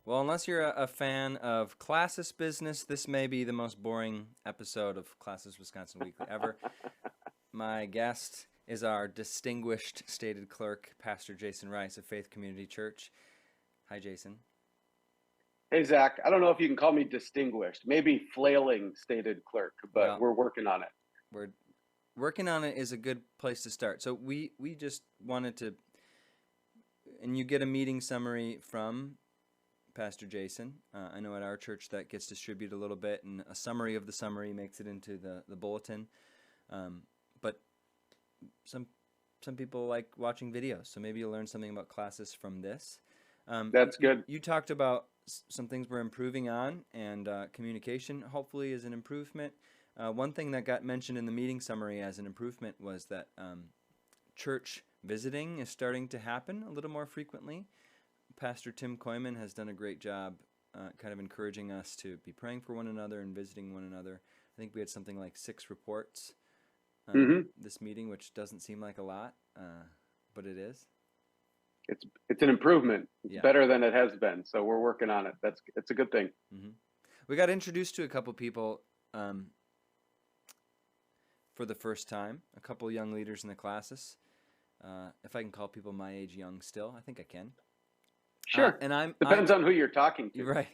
Well, unless you're a fan of Classis business, this may be the most boring episode of Classis Wisconsin Weekly ever. My guest is our distinguished stated clerk, Pastor Jason Ruis of Faith Community Church. Hi, Jason. Hey, Zach. I don't know if you can call me distinguished. Maybe flailing stated clerk, but Well, we're working on it. we're working on it is a good place to start. So we just wanted to, and you get a meeting summary from Pastor Jason. I know at our church that gets distributed a little bit, and a summary of the summary makes it into the bulletin. But some people like watching videos, so maybe you'll learn something about Classis from this. That's good. You talked about some things we're improving on, and communication hopefully is an improvement. One thing that got mentioned in the meeting summary as an improvement was that church visiting is starting to happen a little more frequently. Pastor Tim Koyman has done a great job kind of encouraging us to be praying for one another and visiting one another. I think we had something like 6 reports this meeting, which doesn't seem like a lot, but it is. It's an improvement. It's Yeah. better than it has been, so we're working on it. It's a good thing. Mm-hmm. We got introduced to a couple people for the first time, a couple young leaders in the Classis. If I can call people my age young still, I think I can. Sure. And Depends on who you're talking to. You're right.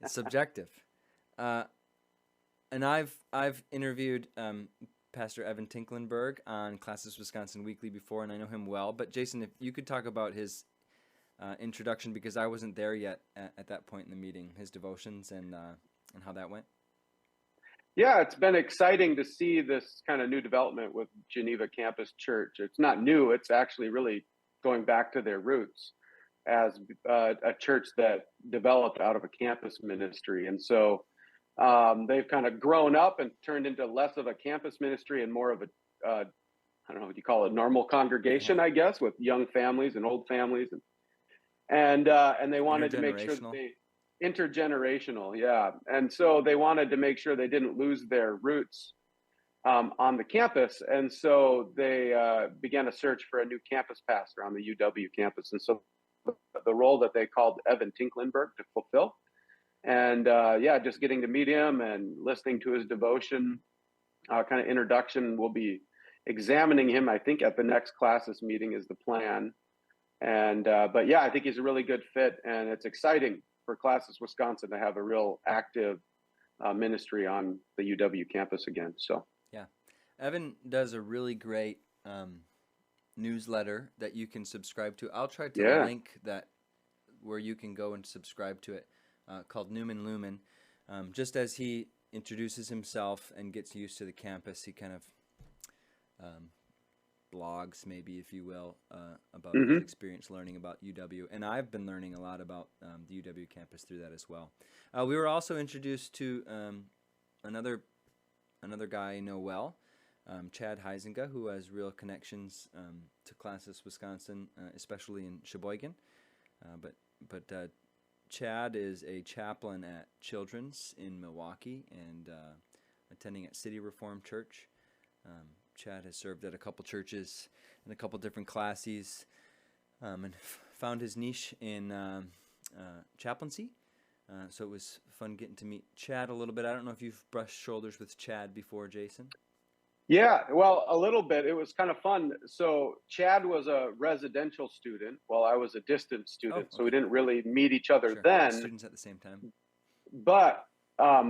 It's subjective. And I've interviewed Pastor Evan Tinklenberg on Classis Wisconsin Weekly before, and I know him well. But Jason, if you could talk about his introduction, because I wasn't there yet at that point in the meeting, his devotions and how that went. Yeah, it's been exciting to see this kind of new development with Geneva Campus Church. It's not new. It's actually really going back to their roots as a church that developed out of a campus ministry. And so they've kind of grown up and turned into less of a campus ministry and more of a, I don't know what you call it, normal congregation, I guess, with young families and old families. And they wanted to make sure that they, intergenerational, yeah. And so they wanted to make sure they didn't lose their roots on the campus. And so they began a search for a new campus pastor on the UW campus. And so the role that they called Evan Tinklenberg to fulfill. And just getting to meet him and listening to his devotion kind of introduction. We'll be examining him, I think, at the next Classis meeting is the plan. And but yeah, I think he's a really good fit, and it's exciting for Classis Wisconsin to have a real active ministry on the UW campus again. So yeah, Evan does a really great newsletter that you can subscribe to. I'll try to link that where you can go and subscribe to it, called Newman Lumen. Just as he introduces himself and gets used to the campus, he kind of blogs, maybe, if you will, about his experience learning about UW. And I've been learning a lot about the UW campus through that as well. We were also introduced to another guy I know well, Chad Heisinga, who has real connections to Classis Wisconsin, especially in Sheboygan. But Chad is a chaplain at Children's in Milwaukee and attending at City Reformed Church. Chad has served at a couple churches and a couple different classes, and found his niche in chaplaincy. So it was fun getting to meet Chad a little bit. I don't know if you've brushed shoulders with Chad before, Jason. Yeah, well, a little bit. It was kind of fun. So Chad was a residential student while I was a distance student. So we didn't really meet each other then. Students at the same time. But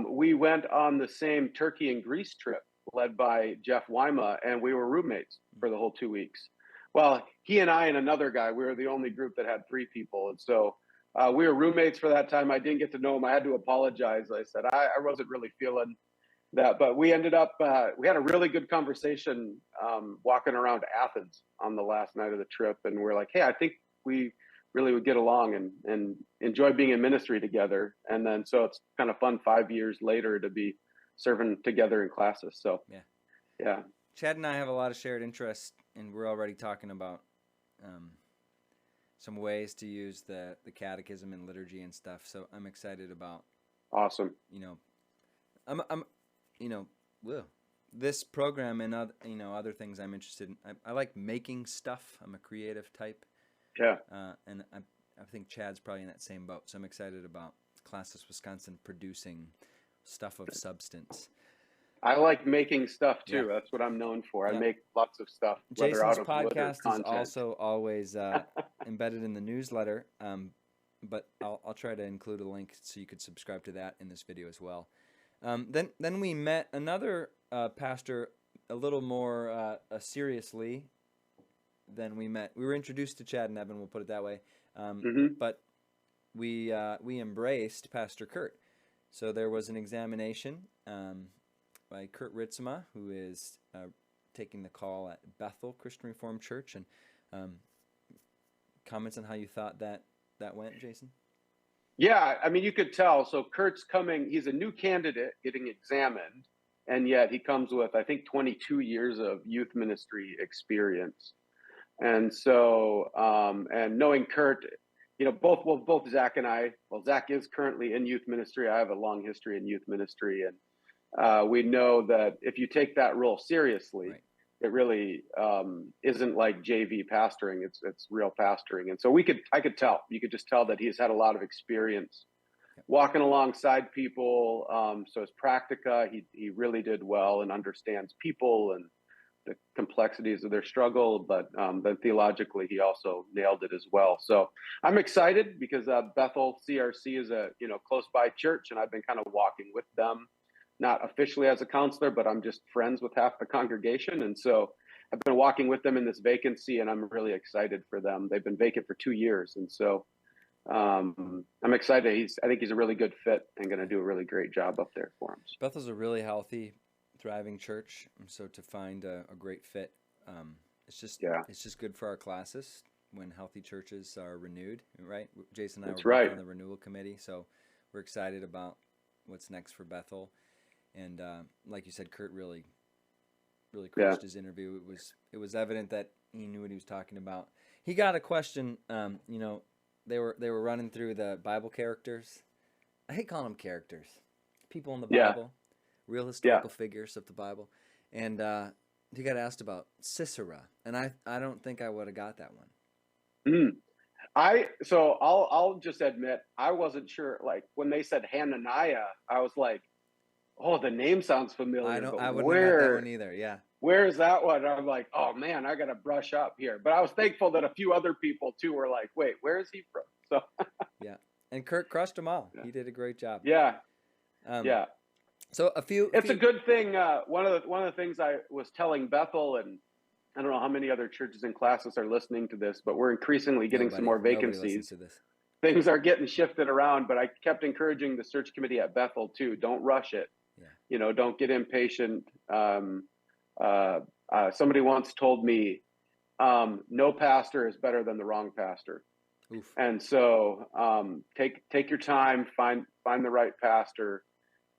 we went on the same Turkey and Greece trip led by Jeff Wyma, and we were roommates for the whole 2 weeks. Well, he and I and another guy, we were the only group that had 3 people. And so we were roommates for that time. I didn't get to know him. I had to apologize. I said, I wasn't really feeling that, but we ended up, we had a really good conversation walking around Athens on the last night of the trip. And we're like, hey, I think we really would get along and enjoy being in ministry together. And then, so it's kind of fun 5 years later to be serving together in Classis. So yeah. Chad and I have a lot of shared interests, and we're already talking about some ways to use the catechism and liturgy and stuff. So I'm excited about. Awesome. This program and other things I'm interested in. I like making stuff. I'm a creative type. Yeah. And I think Chad's probably in that same boat. So I'm excited about Classis, Wisconsin producing stuff of substance. I like making stuff too. Yeah. That's what I'm known for. I Yeah. make lots of stuff, whether Jason's out of wood or podcast is content. also always embedded in the newsletter, but I'll try to include a link so you could subscribe to that in this video as well. Then we met another pastor a little more seriously than we met. We were introduced to Chad and Evan, we'll put it that way, but we embraced Pastor Kurt. So there was an examination by Kurt Ritzema, who is taking the call at Bethel Christian Reformed Church, and comments on how you thought that went, Jason? Yeah, I mean, you could tell. So Kurt's coming, he's a new candidate getting examined, and yet he comes with, I think, 22 years of youth ministry experience. And so, and knowing Kurt, both Zach and I, Zach is currently in youth ministry. I have a long history in youth ministry. And we know that if you take that role seriously, right, it really isn't like JV pastoring. It's real pastoring. And so I could tell, you could just tell that he's had a lot of experience walking alongside people. So his practica, he really did well and understands people and the complexities of their struggle, but then theologically, he also nailed it as well. So I'm excited because Bethel CRC is a close by church, and I've been kind of walking with them, not officially as a counselor, but I'm just friends with half the congregation, and so I've been walking with them in this vacancy, and I'm really excited for them. They've been vacant for 2 years, and so I'm excited. I think he's a really good fit and going to do a really great job up there for him. Bethel's a really healthy, thriving church, so to find a great fit, it's just good for our classes when healthy churches are renewed, right? Jason and I were both on the renewal committee, so we're excited about what's next for Bethel. And like you said, Kurt really crushed his interview. It was evident that he knew what he was talking about. He got a question. They were running through the Bible characters. I hate calling them characters. People in the Bible. Real historical figures of the Bible, and he got asked about Sisera, and I don't think I would have got that one. So I'll just admit I wasn't sure. Like when they said Hananiah, I was like, oh, the name sounds familiar. I wouldn't have got that one either. Yeah, where is that one? I'm like, oh man, I got to brush up here. But I was thankful that a few other people too were like, wait, where is he from? So yeah, and Kurt crushed them all. He did a great job. Yeah. So it's a good thing. One of the things I was telling Bethel, and I don't know how many other churches and classes are listening to this, but we're increasingly getting some more vacancies. Things are getting shifted around, but I kept encouraging the search committee at Bethel too. Don't rush it. Yeah. Don't get impatient. Somebody once told me, no pastor is better than the wrong pastor. Oof. And so take your time, find the right pastor.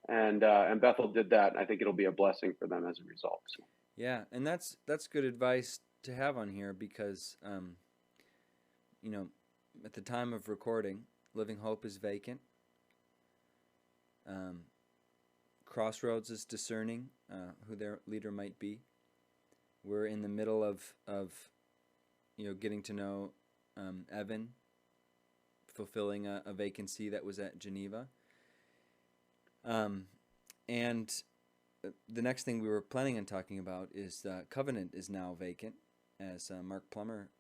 And Bethel did that, and I think it'll be a blessing for them as a result. So. Yeah, and that's good advice to have on here because, at the time of recording, Living Hope is vacant. Crossroads is discerning who their leader might be. We're in the middle of getting to know Evan, fulfilling a vacancy that was at Geneva. And the next thing we were planning on talking about is Covenant is now vacant as Mark Plummer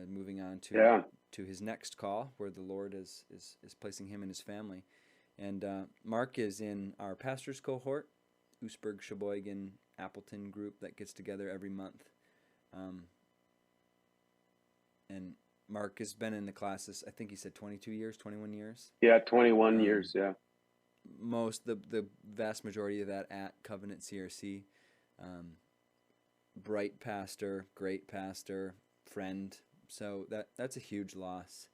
moving on to his next call where the Lord is placing him and his family. And Mark is in our pastors cohort, Oostburg, Sheboygan, Appleton group that gets together every month. And Mark has been in the classes, I think he said 22 years, 21 years. Yeah, 21 years, yeah. The vast majority of that at Covenant CRC. Bright pastor, great pastor, friend. So that's a huge loss.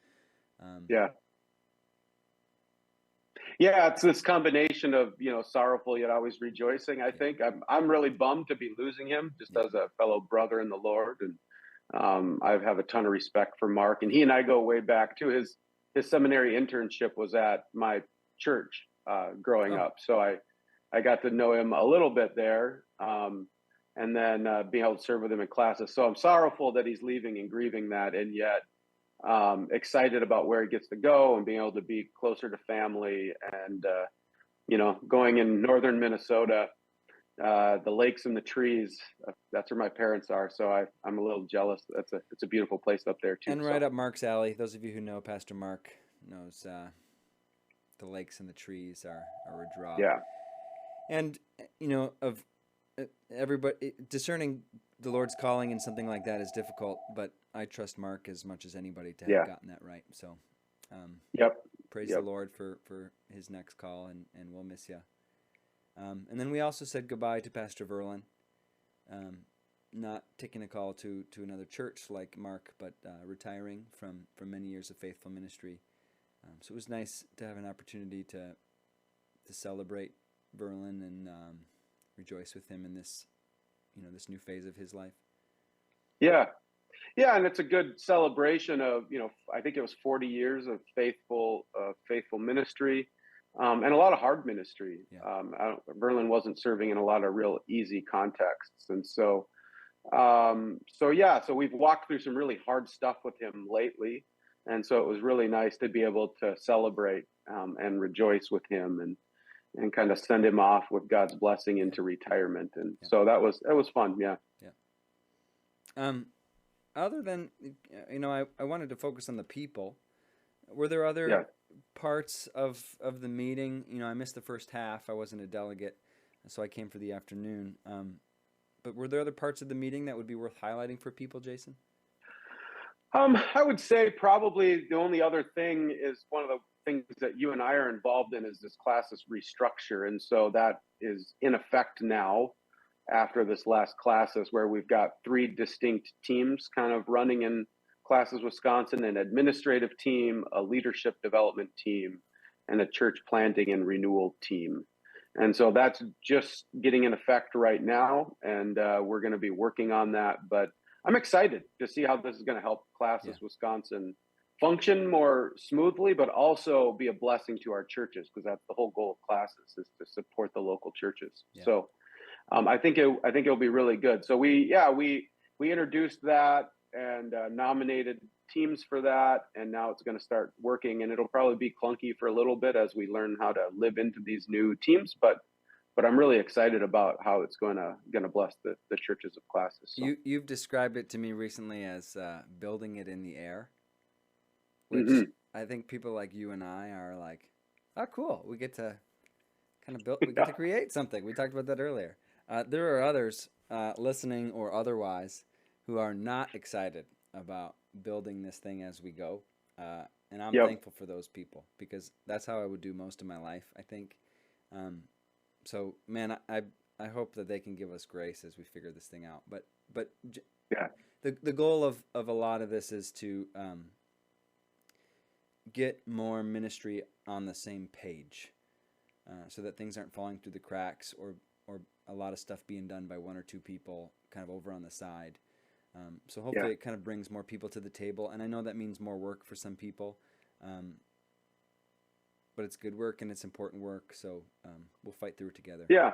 It's this combination of sorrowful yet always rejoicing. I think I'm really bummed to be losing him just as a fellow brother in the Lord, and I have a ton of respect for Mark. And he and I go way back too. His seminary internship was at my church growing up, so I got to know him a little bit there, and then being able to serve with him in classes. So I'm sorrowful that he's leaving and grieving that, and yet excited about where he gets to go and being able to be closer to family. And, going in northern Minnesota, the lakes and the trees, that's where my parents are. So I'm a little jealous. It's a beautiful place up there too. And right up Mark's alley. Those of you who know Pastor Mark knows the lakes and the trees are a draw. Yeah. And, of everybody, discerning the Lord's calling in something like that is difficult, but I trust Mark as much as anybody to have gotten that right. So, praise the Lord for his next call, and we'll miss you. And then we also said goodbye to Pastor Verlin, not taking a call to another church like Mark, but retiring from many years of faithful ministry. So it was nice to have an opportunity to celebrate Verlin and rejoice with him in this, this new phase of his life. Yeah. Yeah, and it's a good celebration of, I think it was 40 years of faithful ministry, and a lot of hard ministry. Yeah. Verlin wasn't serving in a lot of real easy contexts, and so we've walked through some really hard stuff with him lately, and so it was really nice to be able to celebrate and rejoice with him, and kind of send him off with God's blessing into retirement, and so that was fun. Yeah. Other than, I wanted to focus on the people. Were there other parts of the meeting? I missed the first half. I wasn't a delegate, so I came for the afternoon. But were there other parts of the meeting that would be worth highlighting for people, Jason? I would say probably the only other thing is one of the things that you and I are involved in is this Classis restructure. And so that is in effect now after this last Classis, where we've got 3 distinct teams kind of running in Classis, Wisconsin: an administrative team, a leadership development team, and a church planting and renewal team. And so that's just getting in effect right now. And we're going to be working on that. But I'm excited to see how this is going to help Classis, Wisconsin function more smoothly, but also be a blessing to our churches, because that's the whole goal of Classis, is to support the local churches. Yeah. So I think it'll be really good. So we introduced that and nominated teams for that, and now it's going to start working, and it'll probably be clunky for a little bit as we learn how to live into these new teams, but I'm really excited about how it's going to bless the churches of Classis. So. You've described it to me recently as building it in the air, which I think people like you and I are like, oh, cool, we get to kind of build, we get to create something. We talked about that earlier. There are others listening or otherwise who are not excited about building this thing as we go. And I'm thankful for those people, because that's how I would do most of my life, I think. So, man, I hope that they can give us grace as we figure this thing out. But the goal of a lot of this is to get more ministry on the same page, so that things aren't falling through the cracks, or a lot of stuff being done by 1 or 2 people kind of over on the side. So hopefully it kind of brings more people to the table. And I know that means more work for some people, but it's good work and it's important work. So we'll fight through it together. Yeah.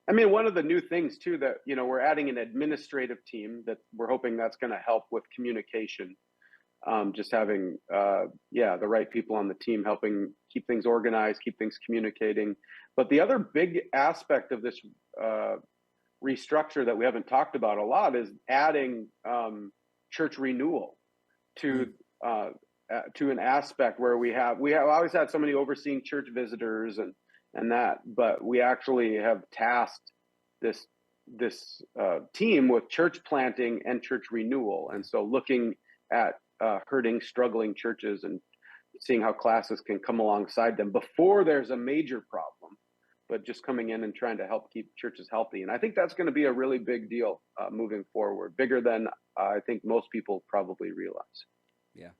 I mean, one of the new things too, that, we're adding an administrative team that we're hoping that's going to help with communication. Just having, the right people on the team helping keep things organized, keep things communicating. But the other big aspect of this restructure that we haven't talked about a lot is adding church renewal to an aspect where we have always had somebody overseeing church visitors and that, but we actually have tasked this team with church planting and church renewal. And so looking at hurting, struggling churches and seeing how Classis can come alongside them before there's a major problem, but just coming in and trying to help keep churches healthy. And I think that's going to be a really big deal moving forward, bigger than I think most people probably realize. Yeah.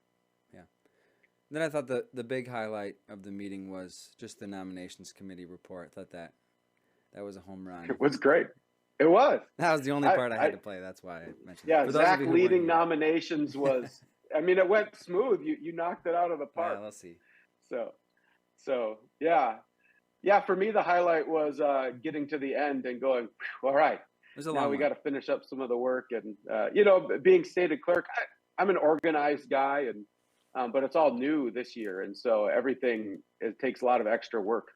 Then I thought the big highlight of the meeting was just the nominations committee report. I thought that was a home run. It was great. It was. That was the only part I had to play. That's why I mentioned it. Yeah, Zach leading nominations was, I mean, it went smooth. You knocked it out of the park. Yeah, let's see. So yeah, for me, the highlight was getting to the end and going, all right, now we got to finish up some of the work. And, being stated clerk, I'm an organized guy, and but it's all new this year, and so it takes a lot of extra work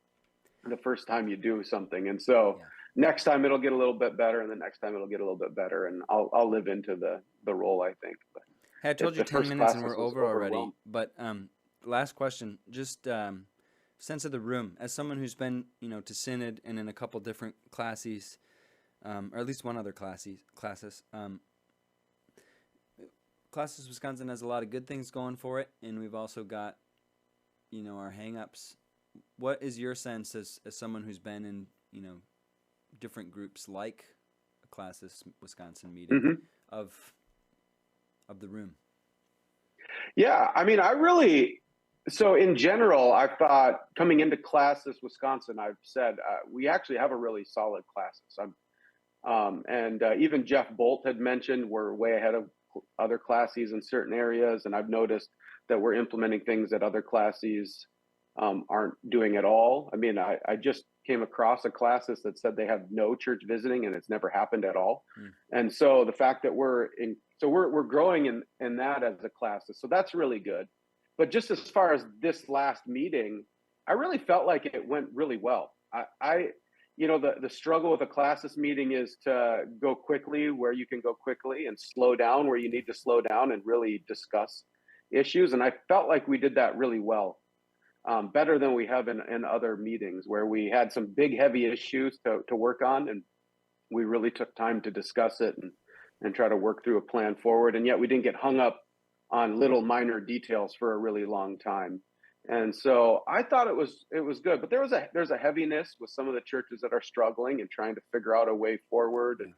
the first time you do something, and so next time it'll get a little bit better, and the next time it'll get a little bit better, and I'll live into the role, I think. But hey, I told you 10 minutes and we're over already, but last question, just sense of the room as someone who's been to Synod and in a couple different classes, or at least one other classes. Classis Wisconsin has a lot of good things going for it, and we've also got our hang-ups. What is your sense as someone who's been in different groups like a Classis Wisconsin meeting of the room? Yeah, I mean, so in general, I thought coming into Classis Wisconsin, I've said we actually have a really solid Classis. And even Jeff Bolt had mentioned we're way ahead of other classes in certain areas, and I've noticed that we're implementing things that other classes aren't doing at all. I mean, I just came across a classes that said they have no church visiting, and it's never happened at all. And so the fact that we're growing in that as a classes, so that's really good. But just as far as this last meeting, I really felt like it went really well. The struggle with a classes meeting is to go quickly where you can go quickly and slow down where you need to slow down and really discuss issues. And I felt like we did that really well, better than we have in other meetings where we had some big, heavy issues to work on. And we really took time to discuss it and try to work through a plan forward. And yet we didn't get hung up on little minor details for a really long time. And so I thought it was good, but there's a heaviness with some of the churches that are struggling and trying to figure out a way forward. And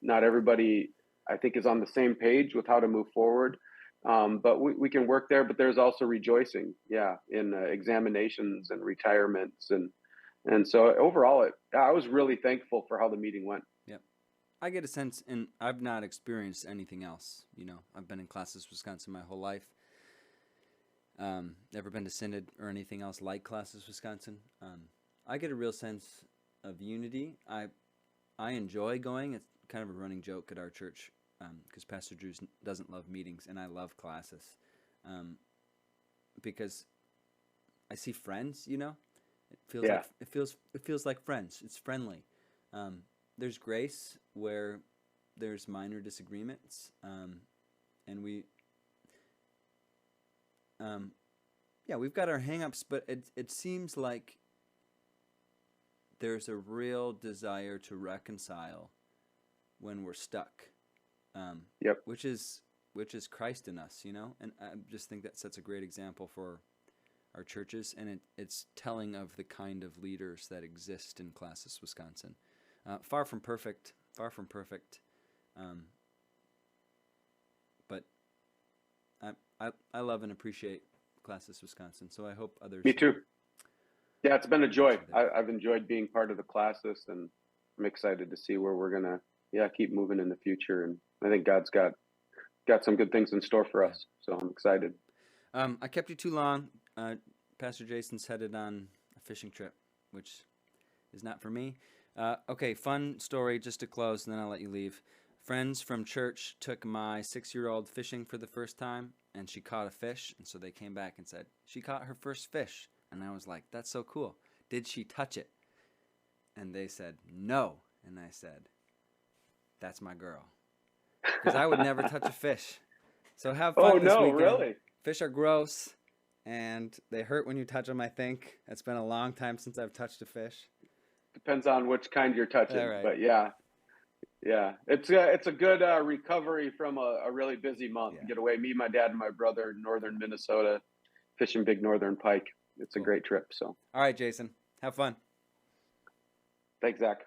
not everybody, I think, is on the same page with how to move forward. But we can work there. But there's also rejoicing, in examinations and retirements, and so overall, I was really thankful for how the meeting went. Yeah, I get a sense, and I've not experienced anything else. I've been in Classis Wisconsin my whole life. Never been to Synod or anything else like Classis Wisconsin. I get a real sense of unity. I enjoy going. It's kind of a running joke at our church because Pastor Drew doesn't love meetings, and I love Classis because I see friends. It feels like friends. It's friendly. There's grace where there's minor disagreements, and we've got our hang-ups, but it seems like there's a real desire to reconcile when we're stuck. Which is Christ in us, and I just think that sets a great example for our churches, and it's telling of the kind of leaders that exist in Classis Wisconsin. Far from perfect, but I love and appreciate Classis Wisconsin, so I hope others. Me too. Yeah, it's been a joy. I've enjoyed being part of the Classis, and I'm excited to see where we're gonna keep moving in the future. And I think God's got some good things in store for us, so I'm excited. I kept you too long. Pastor Jason's headed on a fishing trip, which is not for me. Okay, fun story just to close, and then I'll let you leave. Friends from church took my 6-year-old fishing for the first time, and she caught a fish, and so they came back and said, she caught her first fish. And I was like, that's so cool. Did she touch it? And they said, no. And I said, that's my girl. Because I would never touch a fish. So have fun this weekend. Really? Fish are gross, and they hurt when you touch them, I think. It's been a long time since I've touched a fish. Depends on which kind you're touching. Right. But yeah. It's a good recovery from a really busy month. Get away, me, my dad, and my brother in northern Minnesota, fishing big northern pike. It's a great trip. So. All right, Jason. Have fun. Thanks, Zach.